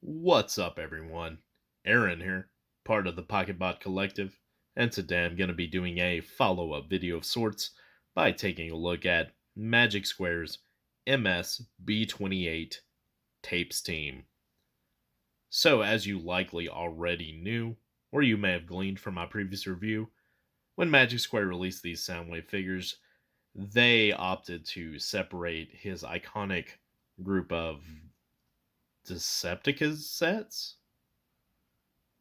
What's up, everyone? Aaron here, part of the Pocketbot Collective, and today I'm going to be doing a follow up video of sorts by taking a look at Magic Square's MS-B28 Tapes team. So, as you likely already knew, or you may have gleaned from my previous review, when Magic Square released these Soundwave figures, they opted to separate his iconic group of Decepticons?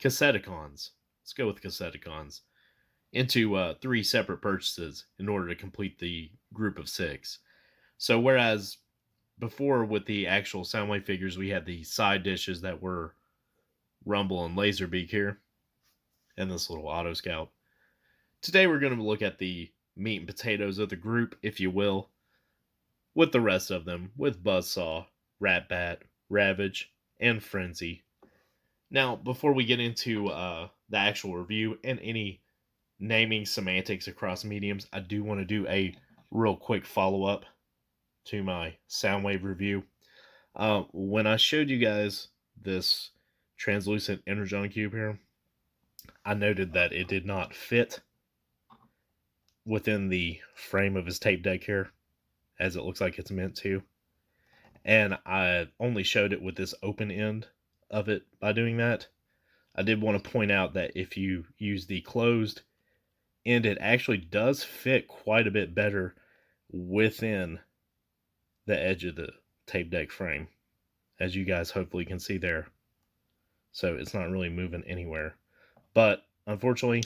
Casseticons. Let's go with Casseticons. Into three separate purchases in order to complete the group of six. So, whereas before with the actual Soundwave figures, we had the side dishes that were Rumble and Laserbeak here, and this little Auto Scout. Today, we're going to look at the meat and potatoes of the group, if you will, with the rest of them, with Buzzsaw, Ratbat, Ravage, and Frenzy. Now, before we get into the actual review and any naming semantics across mediums, I do want to do a real quick follow-up to my Soundwave review. When I showed you guys this translucent energon cube here, I noted that it did not fit within the frame of his tape deck here, as it looks like it's meant to. And I only showed it with this open end of it by doing that. I did want to point out that if you use the closed end, it actually does fit quite a bit better within the edge of the tape deck frame, as you guys hopefully can see there. So it's not really moving anywhere. But unfortunately,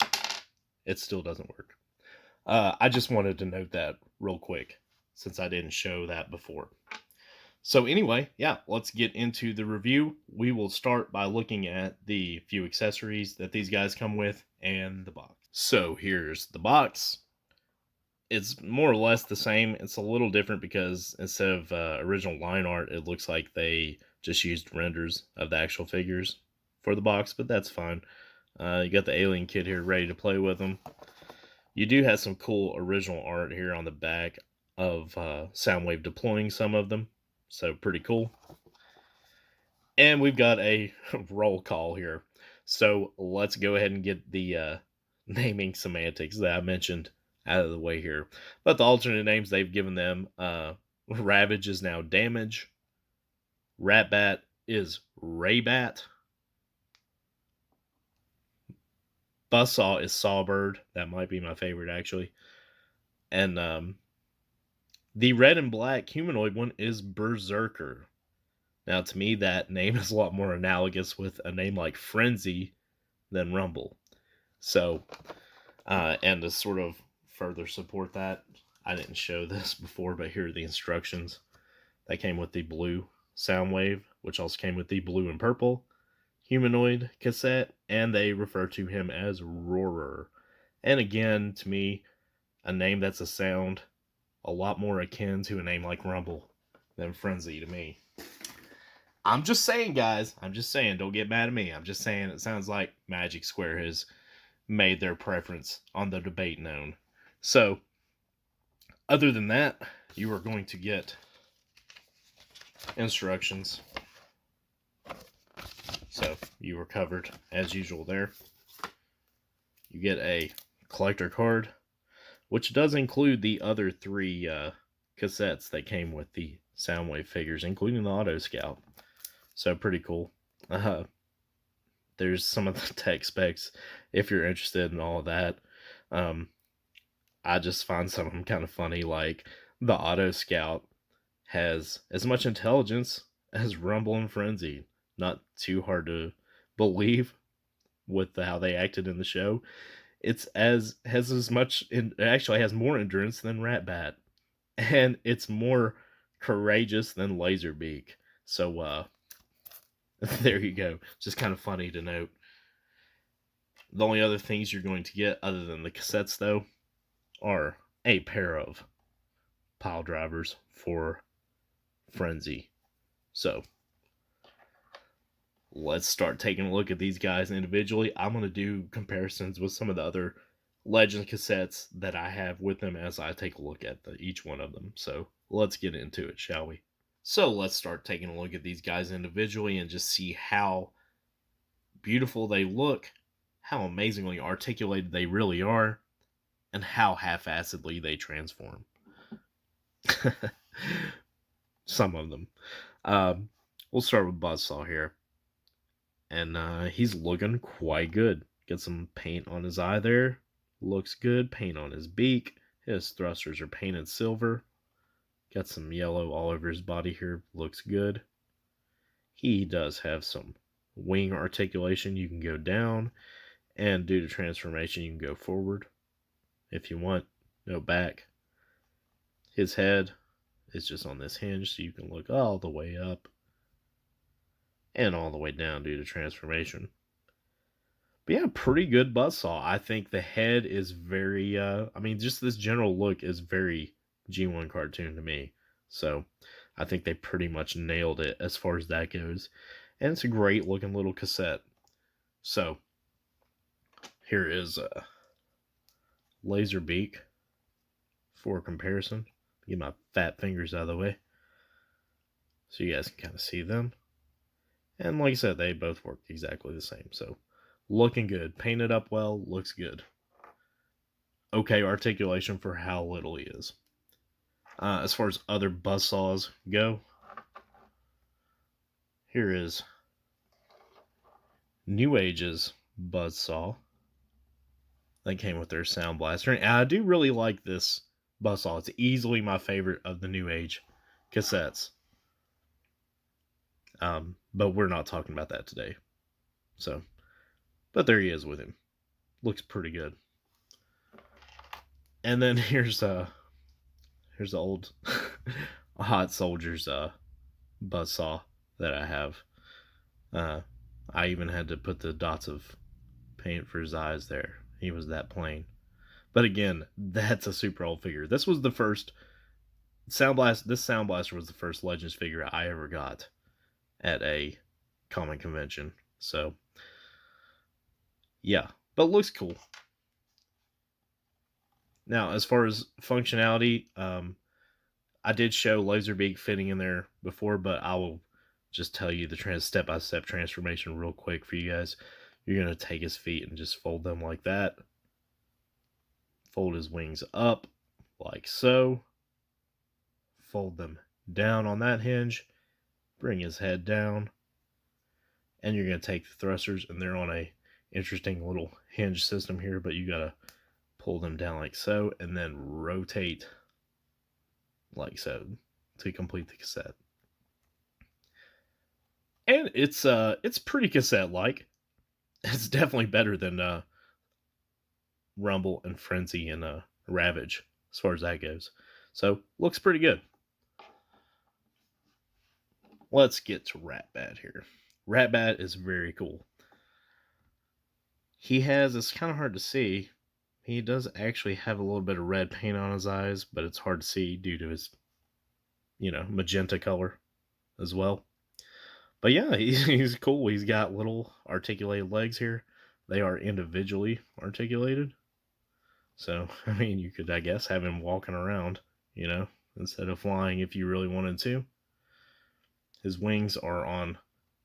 it still doesn't work. I just wanted to note that real quick, since I didn't show that before. So anyway, yeah, let's get into the review. We will start by looking at the few accessories that these guys come with and the box. So here's the box. It's more or less the same. It's a little different because instead of original line art, it looks like they just used renders of the actual figures for the box, but that's fine. You got the alien kid here ready to play with them. You do have some cool original art here on the back of Soundwave deploying some of them. So pretty cool. And we've got a roll call here. So let's go ahead and get the naming semantics that I mentioned out of the way here. But the alternate names they've given them, Ravage is now Damage. Ratbat is Raybat. Buzzsaw is Sawbird. That might be my favorite, actually. And the red and black humanoid one is Berserker. Now, to me, that name is a lot more analogous with a name like Frenzy than Rumble. So, and to sort of further support that, I didn't show this before, but here are the instructions. That came with the blue Soundwave, which also came with the blue and purple humanoid cassette, and they refer to him as Roarer. And again, to me, a name that's a sound a lot more akin to a name like Rumble than Frenzy to me. I'm just saying, guys. I'm just saying. Don't get mad at me. I'm just saying it sounds like Magic Square has made their preference on the debate known. So, other than that, you are going to get instructions. So, you are covered as usual there. You get a collector card, which does include the other three cassettes that came with the Soundwave figures, including the Auto Scout. So pretty cool. There's some of the tech specs if you're interested in all of that. I just find some of them kind of funny, like the Auto Scout has as much intelligence as Rumble and Frenzy. Not too hard to believe with how they acted in the show. It actually has more endurance than Ratbat, and it's more courageous than Laserbeak. So there you go. Just kind of funny to note. The only other things you're going to get other than the cassettes, though, are a pair of pile drivers for Frenzy. So let's start taking a look at these guys individually. I'm going to do comparisons with some of the other Legend cassettes that I have with them as I take a look at each one of them. So let's get into it, shall we? So let's start taking a look at these guys individually and just see how beautiful they look, how amazingly articulated they really are, and how half-assedly they transform. Some of them. We'll start with Buzzsaw here. And he's looking quite good. Get some paint on his eye there. Looks good. Paint on his beak. His thrusters are painted silver. Got some yellow all over his body here. Looks good. He does have some wing articulation. You can go down. And due to transformation, you can go forward if you want. No back. His head is just on this hinge, so you can look all the way up and all the way down due to transformation. But yeah, pretty good Buzzsaw. I think the head is very, just this general look is very G1 cartoon to me. So I think they pretty much nailed it as far as that goes. And it's a great looking little cassette. So here is Laserbeak for comparison. Get my fat fingers out of the way so you guys can kind of see them. And like I said, they both work exactly the same. So looking good. Painted up well. Looks good. Okay articulation for how little he is. As far as other Buzzsaws go, here is New Age's Buzzsaw. That came with their Sound Blaster. And I do really like this Buzzsaw. It's easily my favorite of the New Age cassettes. But we're not talking about that today. So, but there he is with him. Looks pretty good. And then here's the old Hot Soldiers Buzzsaw that I have. I even had to put the dots of paint for his eyes there. He was that plain. But again, that's a super old figure. This was the first Sound Blaster. This Sound Blaster was the first Legends figure I ever got at a comic convention. So, yeah. But looks cool. Now, as far as functionality, I did show Laserbeak fitting in there before, but I will just tell you the step-by-step transformation real quick for you guys. You're going to take his feet and just fold them like that. Fold his wings up like so. Fold them down on that hinge. Bring his head down. And you're going to take the thrusters, and they're on a interesting little hinge system here, but you got to pull them down like so, and then rotate like so to complete the cassette. And it's pretty cassette-like. It's definitely better than Rumble and Frenzy and Ravage as far as that goes. So looks pretty good. Let's get to Ratbat here. Ratbat is very cool. He has, it's kind of hard to see, he does actually have a little bit of red paint on his eyes, but it's hard to see due to his, magenta color as well. But yeah, he's cool. He's got little articulated legs here. They are individually articulated. So, you could, I guess, have him walking around, instead of flying if you really wanted to. His wings are on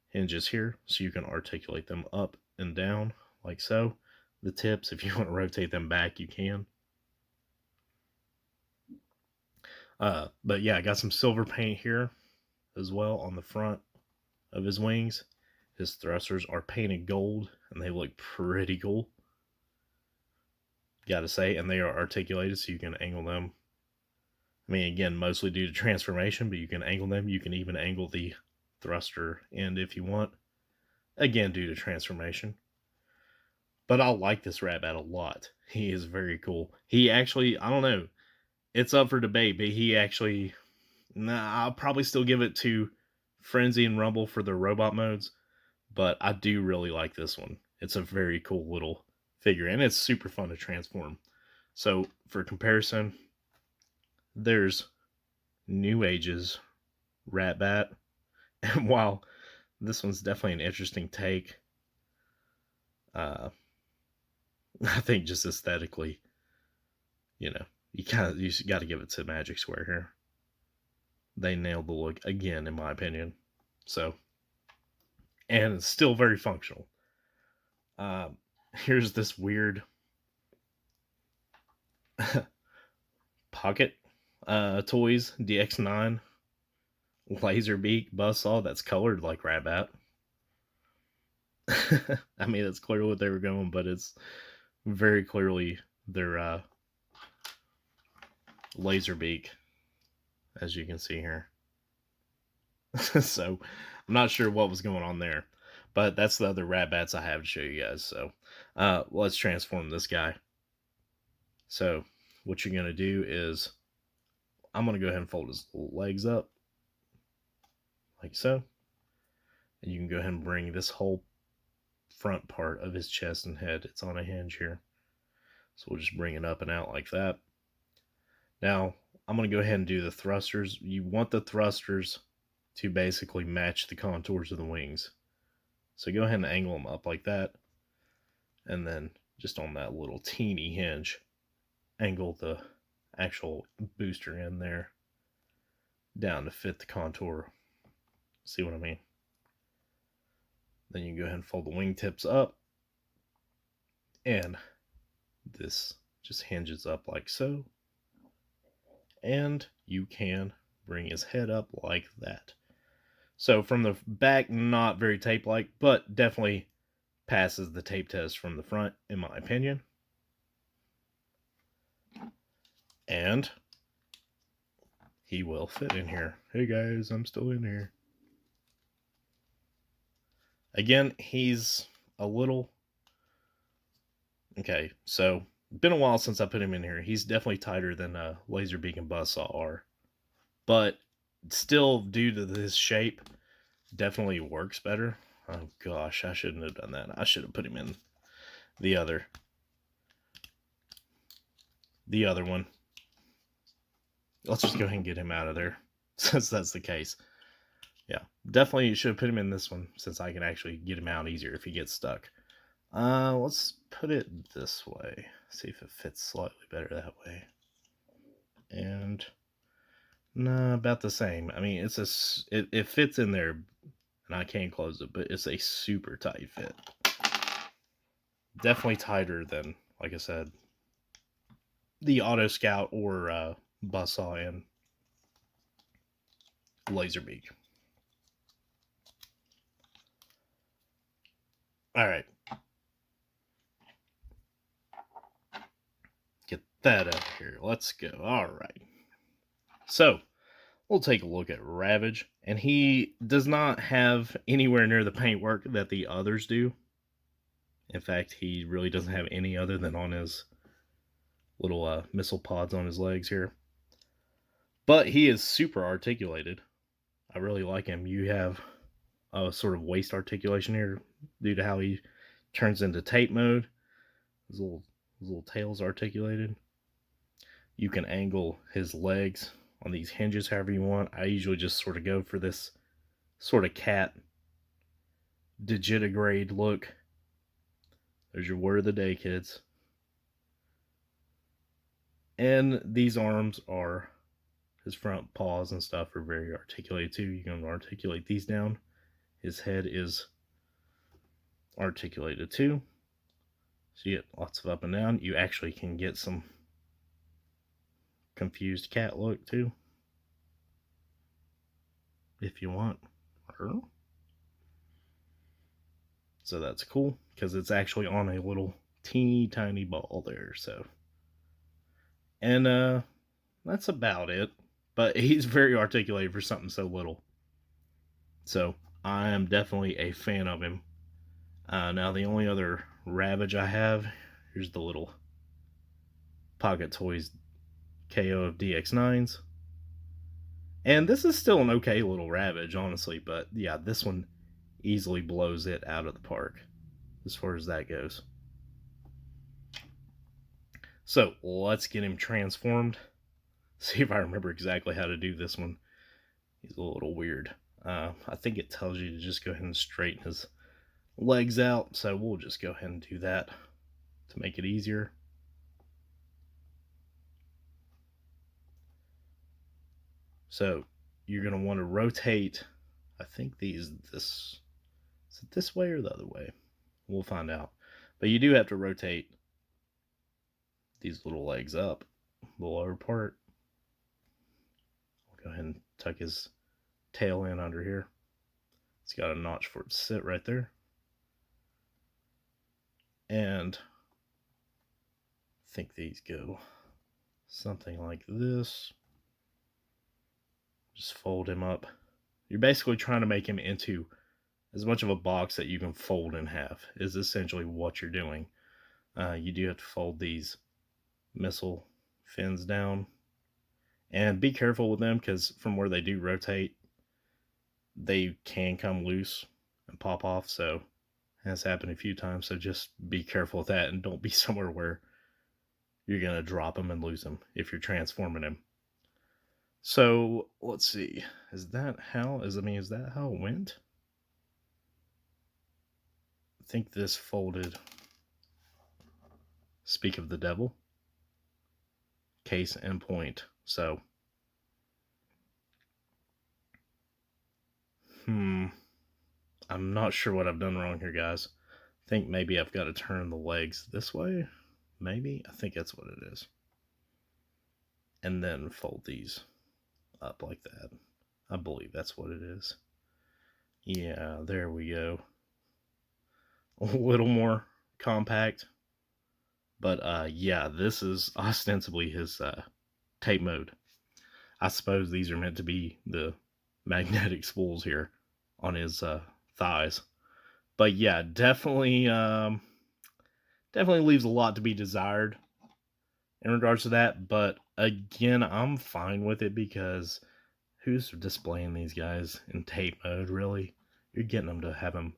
hinges here, so you can articulate them up and down, like so. The tips, if you want to rotate them back, you can. But yeah, I got some silver paint here as well on the front of his wings. His thrusters are painted gold, and they look pretty cool. Gotta say, and they are articulated, so you can angle them. Again, mostly due to transformation, but you can angle them. You can even angle the thruster end if you want. Again, due to transformation. But I like this Ratbat a lot. He is very cool. He actually, I don't know, it's up for debate, but he actually, I'll probably still give it to Frenzy and Rumble for their robot modes, but I do really like this one. It's a very cool little figure, and it's super fun to transform. So, for comparison, there's New Age's Ratbat, and while this one's definitely an interesting take, I think just aesthetically, you got to give it to Magic Square here. they nailed the look again, in my opinion. So, and it's still very functional. Here's this weird pocket toys DX9 laser beak buzzsaw that's colored like Ratbat. I mean, that's clearly what they were going, but it's very clearly their laser beak, as you can see here. So I'm not sure what was going on there, but that's the other Ratbats I have to show you guys. So let's transform this guy. So what you're going to do is I'm going to go ahead and fold his legs up like so. And you can go ahead and bring this whole front part of his chest and head. It's on a hinge here. So we'll just bring it up and out like that. Now I'm going to go ahead and do the thrusters. You want the thrusters to basically match the contours of the wings. So go ahead and angle them up like that. And then just on that little teeny hinge, angle the actual booster in there down to fit the contour. See what I mean? Then you can go ahead and fold the wingtips up. And this just hinges up like so. And you can bring his head up like that. So from the back, not very tape-like, but definitely passes the tape test from the front, in my opinion. And he will fit in here. Hey guys, I'm still in here. Again, he's a little... Okay, so been a while since I put him in here. He's definitely tighter than Laserbeak and Buzzsaw are. But still, due to this shape, definitely works better. Oh gosh, I shouldn't have done that. I should have put him in the other one. Let's just go ahead and get him out of there, since that's the case. Yeah, definitely should have put him in this one, since I can actually get him out easier if he gets stuck. Let's put it this way. See if it fits slightly better that way. And nah, about the same. I mean, it fits in there, and I can't close it, but it's a super tight fit. Definitely tighter than, like I said, the Auto Scout or Buzzsaw and Laserbeak. All right. Get that out of here. Let's go. All right. So, we'll take a look at Ravage. And he does not have anywhere near the paintwork that the others do. In fact, he really doesn't have any other than on his little missile pods on his legs here. But he is super articulated. I really like him. You have a sort of waist articulation here due to how he turns into tape mode. His little tail's articulated. You can angle his legs on these hinges however you want. I usually just sort of go for this sort of cat digitigrade look. There's your word of the day, kids. And these arms are, his front paws and stuff are very articulated too. You can articulate these down. His head is articulated too. So you get lots of up and down. You actually can get some confused cat look too, if you want. So that's cool, because it's actually on a little teeny tiny ball there. So, and that's about it. But he's very articulated for something so little. So I am definitely a fan of him. Now the only other Ravage I have, here's the little Pocket Toys KO of DX9s. And this is still an okay little Ravage, honestly, but yeah, this one easily blows it out of the park as far as that goes. So let's get him transformed. See if I remember exactly how to do this one. He's a little weird. I think it tells you to just go ahead and straighten his legs out, so we'll just go ahead and do that to make it easier. So you're going to want to rotate. I think is it this way or the other way? We'll find out. But you do have to rotate these little legs up, the lower part. I'll go ahead and tuck his tail in under here. It's got a notch for it to sit right there. And I think these go something like this. Just fold him up. You're basically trying to make him into as much of a box that you can fold in half, is essentially what you're doing. You do have to fold these missile fins down. And be careful with them, because from where they do rotate, they can come loose and pop off. So it has happened a few times. So just be careful with that, and don't be somewhere where you're going to drop them and lose them if you're transforming him. So let's see. Is that how it went? I think this folded. Speak of the devil. Case and point. So. I'm not sure what I've done wrong here, guys. I think maybe I've got to turn the legs this way. Maybe. I think that's what it is. And then fold these up like that. I believe that's what it is. Yeah, there we go. A little more compact. But yeah, this is ostensibly his tape mode. I suppose these are meant to be the magnetic spools here on his thighs. But yeah, definitely leaves a lot to be desired in regards to that. But again, I'm fine with it, because who's displaying these guys in tape mode, really? You're getting them to have them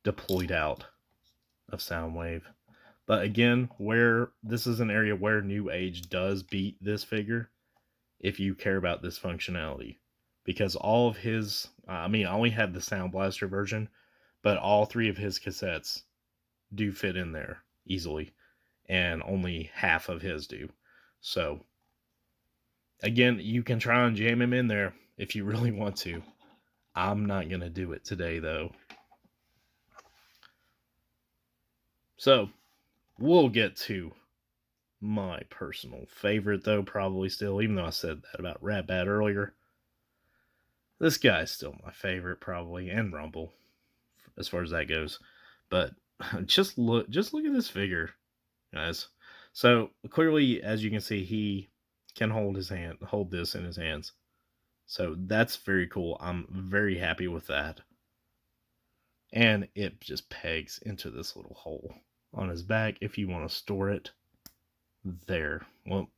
deployed out of Soundwave. But again, where this is an area where New Age does beat this figure, if you care about this functionality. Because all of his, I only have the Sound Blaster version, but all 3 of his cassettes do fit in there easily, and only half of his do. So, again, you can try and jam him in there if you really want to. I'm not going to do it today, though. So, we'll get to my personal favorite, though, probably still, even though I said that about Ratbat earlier. This guy's still my favorite, probably, and Rumble, as far as that goes. But just look at this figure, guys. So clearly, as you can see, he can hold this in his hands. So that's very cool. I'm very happy with that. And it just pegs into this little hole on his back if you want to store it there. Well,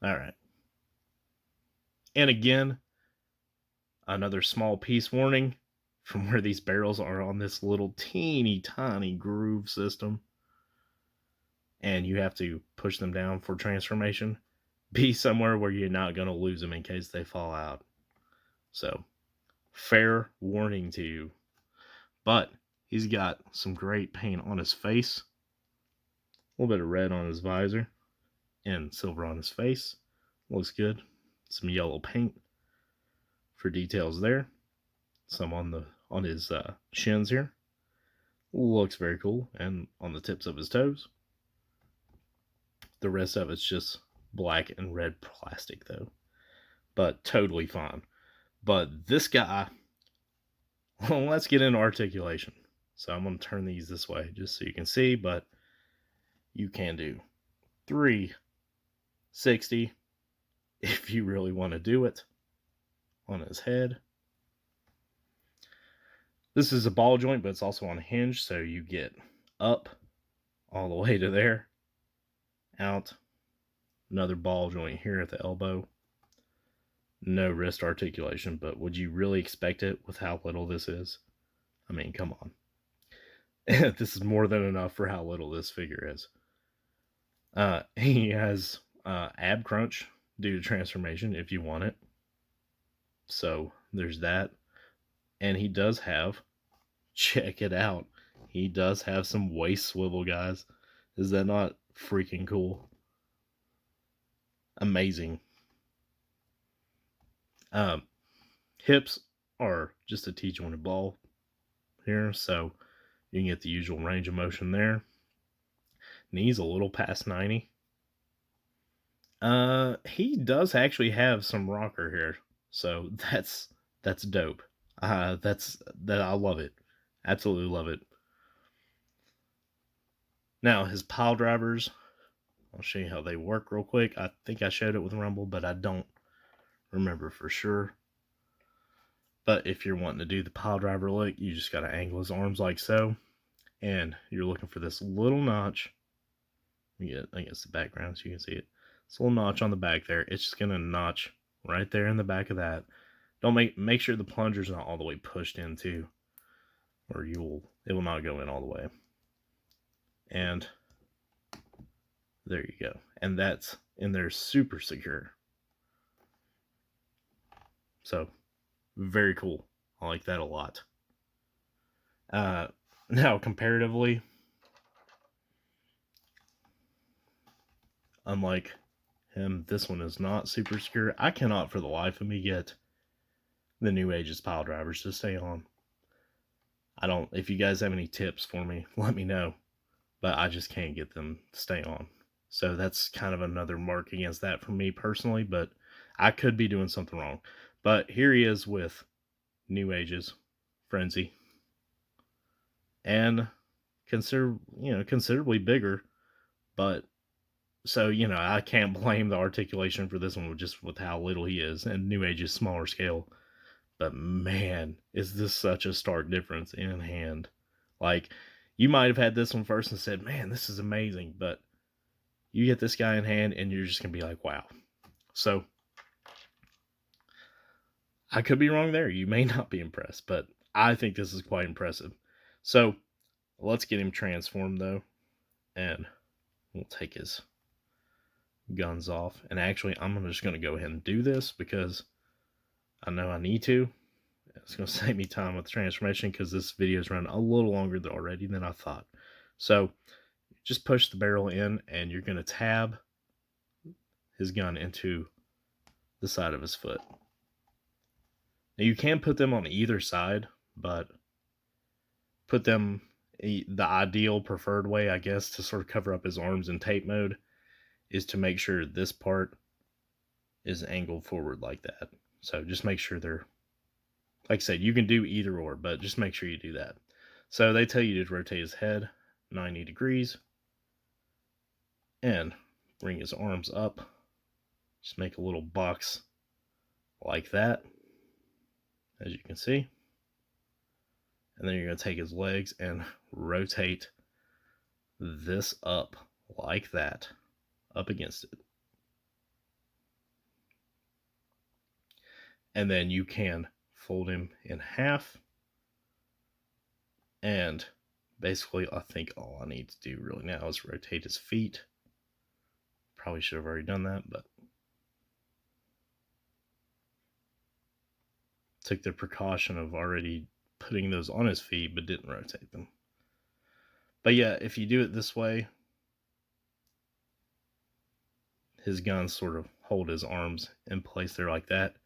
all right. And again, another small piece warning from where these barrels are on this little teeny tiny groove system, and you have to push them down for transformation. Be somewhere where you're not going to lose them in case they fall out. So, fair warning to you. But he's got some great paint on his face. A little bit of red on his visor and silver on his face. Looks good. Some yellow paint for details there. Some on his shins here. Looks very cool. And on the tips of his toes. The rest of it's just black and red plastic, though. But totally fine. But this guy, well, let's get into articulation. So I'm going to turn these this way just so you can see, but you can do 360 if you really want to do it on his head. This is a ball joint, but it's also on a hinge, so you get up all the way to there, out, another ball joint here at the elbow. No wrist articulation, but would you really expect it with how little this is? I mean, come on. This is more than enough for how little this figure is. He has ab crunch due to transformation if you want it. So there's that. And he does have, check it out, he does have some waist swivel, guys. Is that not freaking cool? amazing. Hips are just a T-jointed ball here, so you can get the usual range of motion there. Knees a little past 90. He does actually have some rocker here, so that's dope. That I love it, absolutely love it. Now his pile drivers, I'll show you how they work real quick. I think I showed it with Rumble, but I don't remember for sure. But if you're wanting to do the pile driver look, you just got to angle his arms like so, and you're looking for this little notch. I guess the background so you can see it. This little notch on the back there. It's just gonna notch right there in the back of that. Don't make sure the plunger's not all the way pushed in too, or it will not go in all the way. And there you go. And that's in there super secure. So very cool. I like that a lot. Now comparatively, unlike him, this one is not super secure. I cannot for the life of me get the New Ages pile drivers to stay on. If you guys have any tips for me, let me know. But I just can't get them to stay on. So that's kind of another mark against that for me personally, but I could be doing something wrong. But here he is with New Ages Frenzy. And considerably bigger, but so, I can't blame the articulation for this one just with how little he is, and New Age's smaller scale. But man, is this such a stark difference in hand. Like, you might have had this one first and said, man, this is amazing, but you get this guy in hand and you're just going to be like, wow. So, I could be wrong there. You may not be impressed, but I think this is quite impressive. So, let's get him transformed, though, and we'll take his guns off. And actually, I'm just going to go ahead and do this because I know I need to. It's going to save me time with the transformation because this video is running a little longer already than I thought. So just push the barrel in and you're going to tab his gun into the side of his foot. Now you can put them on either side, but put them the ideal preferred way, I guess, to sort of cover up his arms in tape mode is to make sure this part is angled forward like that. So just make sure they're, like I said, you can do either or, but just make sure you do that. So they tell you to rotate his head 90 degrees and bring his arms up. Just make a little box like that, as you can see. And then you're going to take his legs and rotate this up like that, up against it. And then you can fold him in half. And basically, I think all I need to do really now is rotate his feet. Probably should have already done that, but took the precaution of already putting those on his feet, but didn't rotate them. But yeah, if you do it this way, his guns sort of hold his arms in place there like that.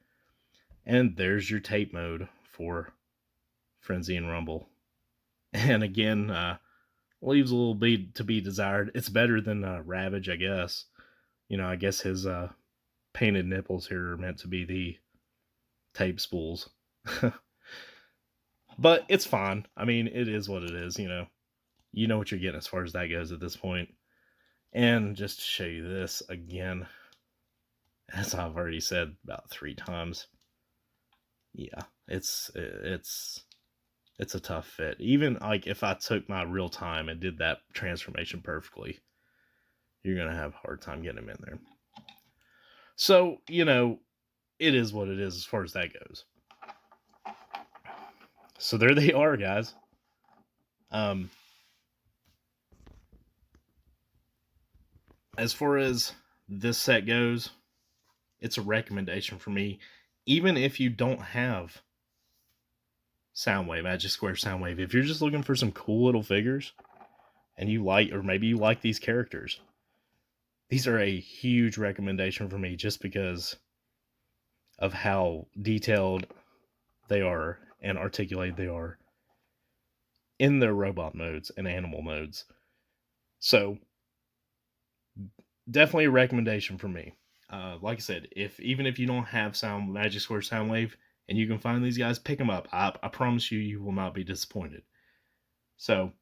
And there's your tape mode for Frenzy and Rumble. And again, leaves a little bit to be desired. It's better than Ravage, I guess. I guess his painted nipples here are meant to be the tape spools. But it's fine. I mean, it is what it is, You know what you're getting as far as that goes at this point. And just to show you this again, as I've already said about 3 times, yeah, it's a tough fit. Even like if I took my real time and did that transformation perfectly, you're gonna have a hard time getting him in there. So, it is what it is as far as that goes. So there they are, guys. As far as this set goes, it's a recommendation for me. Even if you don't have Soundwave, Magic Square Soundwave, if you're just looking for some cool little figures and you like, or maybe you like these characters, these are a huge recommendation for me just because of how detailed they are and articulated they are in their robot modes and animal modes. So definitely a recommendation for me. Like I said, even if you don't have Magic Square Soundwave and you can find these guys, pick them up. I promise you will not be disappointed. So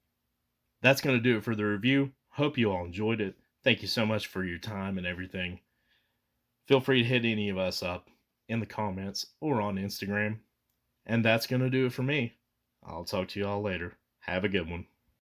that's going to do it for the review. Hope you all enjoyed it. Thank you so much for your time and everything. Feel free to hit any of us up in the comments or on Instagram. And that's going to do it for me. I'll talk to you all later. Have a good one.